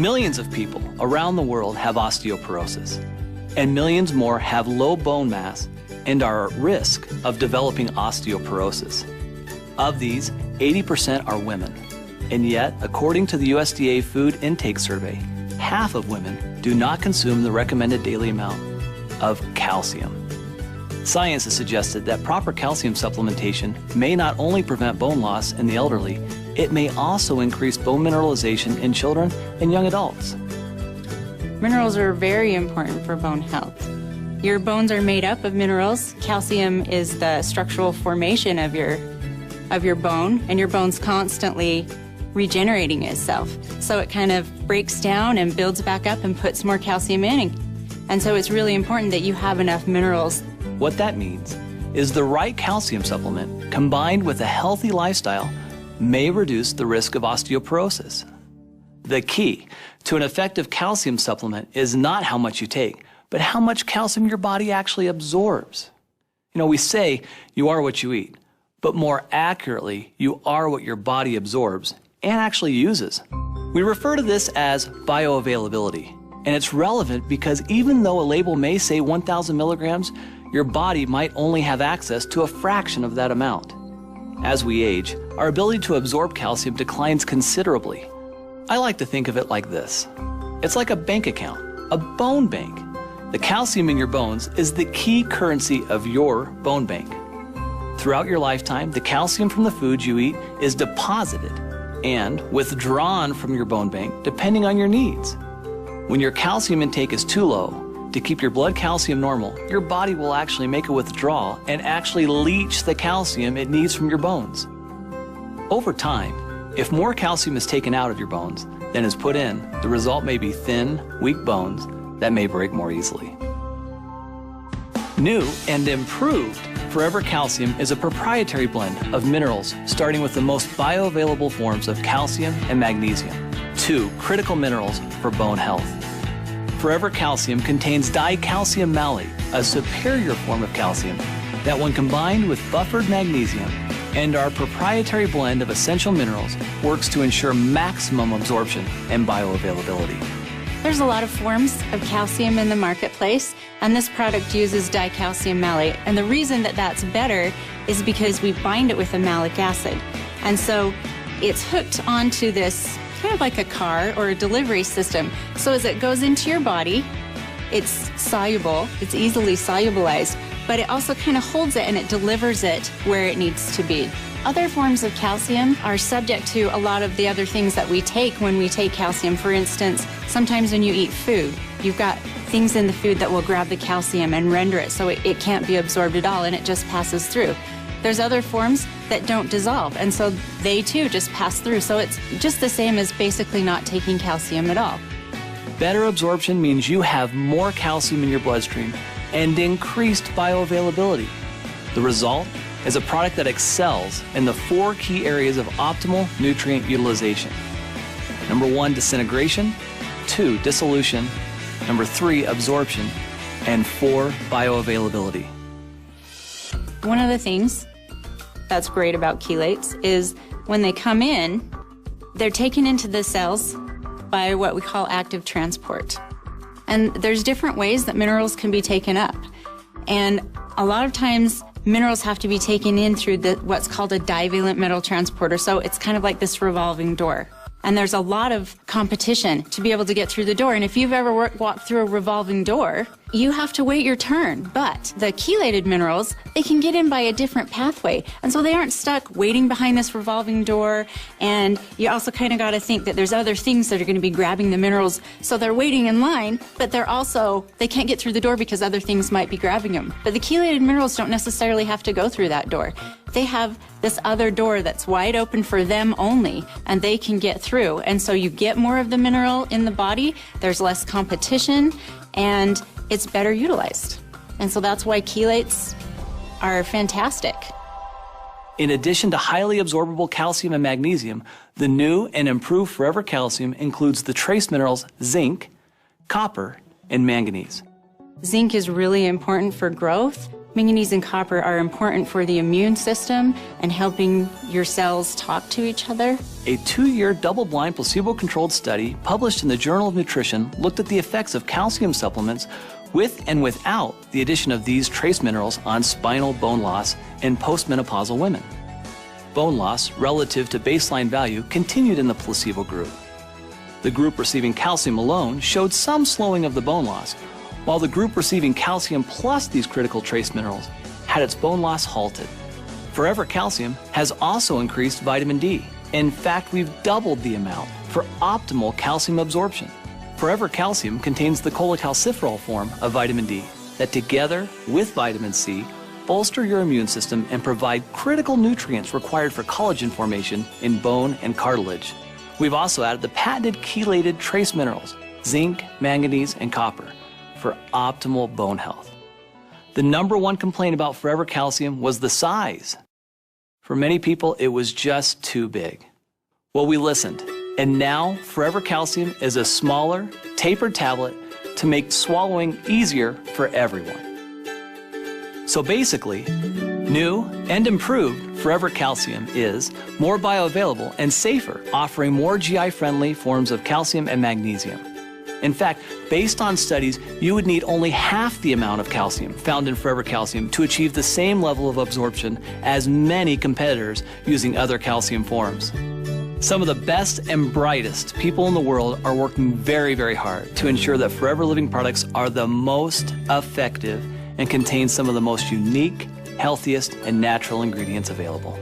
Millions of people around the world have osteoporosis, and millions more have low bone mass and are at risk of developing osteoporosis. Of these, 80% are women, and yet, according to the USDA Food Intake Survey, half of women do not consume the recommended daily amount of calcium. Science has suggested that proper calcium supplementation may not only prevent bone loss in the elderly, it may also increase bone mineralization in children and young adults. Minerals are very important for bone health. Your bones are made up of minerals. Calcium is the structural formation of your bone, and your bone's constantly regenerating itself. So it kind of breaks down and builds back up and puts more calcium in. And so it's really important that you have enough minerals. What that means is the right calcium supplement combined with a healthy lifestyle may reduce the risk of osteoporosis. The key to an effective calcium supplement is not how much you take, but how much calcium your body actually absorbs. You know, we say you are what you eat, but more accurately, you are what your body absorbs and actually uses. We refer to this as bioavailability, and it's relevant because even though a label may say 1,000 milligrams, your body might only have access to a fraction of that amount. As we age, our ability to absorb calcium declines considerably. I like to think of it like this. It's like a bank account, a bone bank. The calcium in your bones is the key currency of your bone bank. Throughout your lifetime, the calcium from the foods you eat is deposited and withdrawn from your bone bank depending on your needs. When your calcium intake is too low, to keep your blood calcium normal, your body will actually make a withdrawal and actually leach the calcium it needs from your bones. Over time, if more calcium is taken out of your bones than is put in, the result may be thin, weak bones that may break more easily. New and improved Forever Calcium is a proprietary blend of minerals starting with the most bioavailable forms of calcium and magnesium, two critical minerals for bone health. Forever Calcium contains dicalcium malate, a superior form of calcium that when combined with buffered magnesium and our proprietary blend of essential minerals works to ensure maximum absorption and bioavailability. There's a lot of forms of calcium in the marketplace, and this product uses dicalcium malate. And the reason that that's better is because we bind it with a malic acid. And so it's hooked onto this kind of like a car or a delivery system. So as it goes into your body, it's soluble, it's easily solubilized, but it also kind of holds it and it delivers it where it needs to be. Other forms of calcium are subject to a lot of the other things that we take when we take calcium. For instance, sometimes when you eat food, you've got things in the food that will grab the calcium and render it so it can't be absorbed at all and it just passes through. There's other forms that don't dissolve, and so they too just pass through. So it's just the same as basically not taking calcium at all. Better absorption means you have more calcium in your bloodstream and increased bioavailability. The result is a product that excels in the 4 key areas of optimal nutrient utilization. Number 1, disintegration. 2, dissolution. Number 3, absorption. And 4, bioavailability. One of the things that's great about chelates is when they come in, they're taken into the cells by what we call active transport. And there's different ways that minerals can be taken up. And a lot of times minerals have to be taken in through what's called a divalent metal transporter. So it's kind of like this revolving door. And there's a lot of competition to be able to get through the door. And if you've ever walked through a revolving door, you have to wait your turn. But the chelated minerals, they can get in by a different pathway. And so they aren't stuck waiting behind this revolving door. And you also kind of got to think that there's other things that are going to be grabbing the minerals. So they're waiting in line, but they can't get through the door because other things might be grabbing them. But the chelated minerals don't necessarily have to go through that door. They have this other door that's wide open for them only, and they can get through. And so you get more of the mineral in the body, there's less competition, and it's better utilized. And so that's why chelates are fantastic. In addition to highly absorbable calcium and magnesium, the new and improved Forever Calcium includes the trace minerals zinc, copper, and manganese. Zinc is really important for growth. Manganese and copper are important for the immune system and helping your cells talk to each other. A 2-year double-blind placebo-controlled study published in the Journal of Nutrition looked at the effects of calcium supplements with and without the addition of these trace minerals on spinal bone loss in postmenopausal women. Bone loss relative to baseline value continued in the placebo group. The group receiving calcium alone showed some slowing of the bone loss, while the group receiving calcium plus these critical trace minerals had its bone loss halted. Forever Calcium has also increased vitamin D. In fact, we've doubled the amount for optimal calcium absorption. Forever Calcium contains the cholecalciferol form of vitamin D that together with vitamin C bolster your immune system and provide critical nutrients required for collagen formation in bone and cartilage. We've also added the patented chelated trace minerals, zinc, manganese, and copper, for optimal bone health. The #1 complaint about Forever Calcium was the size. For many people, it was just too big. Well, we listened, and now Forever Calcium is a smaller, tapered tablet to make swallowing easier for everyone. So basically, new and improved Forever Calcium is more bioavailable and safer, offering more GI-friendly forms of calcium and magnesium. In fact, based on studies, you would need only half the amount of calcium found in Forever Calcium to achieve the same level of absorption as many competitors using other calcium forms. Some of the best and brightest people in the world are working very, very hard to ensure that Forever Living products are the most effective and contain some of the most unique, healthiest, and natural ingredients available.